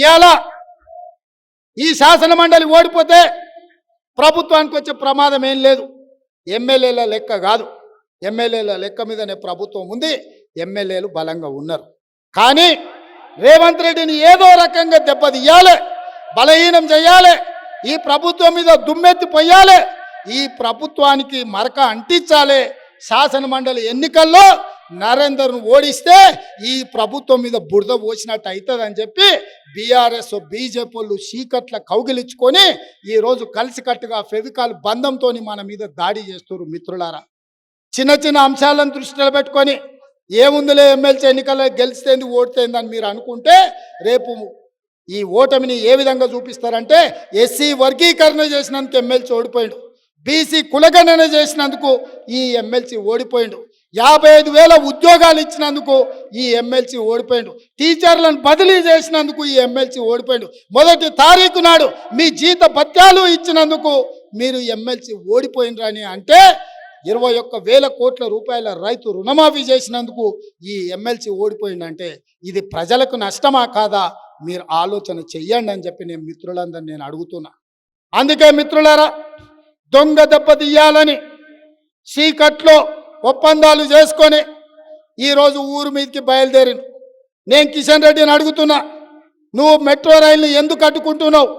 ఇవాళ ఈ శాసన మండలి ఓడిపోతే ప్రభుత్వానికి వచ్చే ప్రమాదం ఏం లేదు. ఎమ్మెల్యేల లెక్క కాదు, ఎమ్మెల్యేల లెక్క మీదనే ప్రభుత్వం ఉంది, ఎమ్మెల్యేలు బలంగా ఉన్నారు. కానీ రేవంత్ రెడ్డిని ఏదో రకంగా దెబ్బతీయాలి, బలహీనం చేయాలి, ఈ ప్రభుత్వం మీద దుమ్మెత్తి పొయ్యాలి, ఈ ప్రభుత్వానికి మరక అంటించాలి. శాసన మండలి ఎన్నికల్లో నరేందర్ను ఓడిస్తే ఈ ప్రభుత్వం మీద బురద పోసినట్టు అవుతుందని చెప్పి బీఆర్ఎస్ బీజేపీలు చీకట్ల కౌగిలించుకొని ఈరోజు కలిసికట్టుగా ఫెవికాల్ బంధంతో మన మీద దాడి చేస్తున్నారు. మిత్రులారా, చిన్న చిన్న అంశాలను దృష్టిలో పెట్టుకొని ఏముందిలే ఎమ్మెల్సీ ఎన్నికల్లో గెలిస్తేంది ఓడితేంది అని మీరు అనుకుంటే రేపు ఈ ఓటమిని ఏ విధంగా చూపిస్తారంటే ఎస్సీ వర్గీకరణ చేసినందుకు ఎమ్మెల్సీ ఓడిపోయాడు, బీసీ కులగణన చేసినందుకు ఈ ఎమ్మెల్సీ ఓడిపోయాడు, 55,000 ఉద్యోగాలు ఇచ్చినందుకు ఈ ఎమ్మెల్సీ ఓడిపోయాడు, టీచర్లను బదిలీ చేసినందుకు ఈ ఎమ్మెల్సీ ఓడిపోయాడు, మొదటి తారీఖు నాడు మీ జీత భత్యాలు ఇచ్చినందుకు మీరు ఎమ్మెల్సీ ఓడిపోయినరని అంటే 21,000 కోట్ల రూపాయల రైతు రుణమాఫీ చేసినందుకు ఈ ఎమ్మెల్సీ ఓడిపోయిందంటే ఇది ప్రజలకు నష్టమా కాదా మీరు ఆలోచన చెయ్యండి అని చెప్పి నేను మిత్రులందరినీ నేను అడుగుతున్నా. అందుకే మిత్రులారా, దొంగ దెబ్బ తీయాలని చీకట్లో ఒప్పందాలు చేసుకొని ఈరోజు ఊరు మీదకి బయలుదేరిను. నేను కిషన్ రెడ్డిని అడుగుతున్నా, నువ్వు మెట్రో రైలుని ఎందుకు అడ్డుకుంటున్నావు?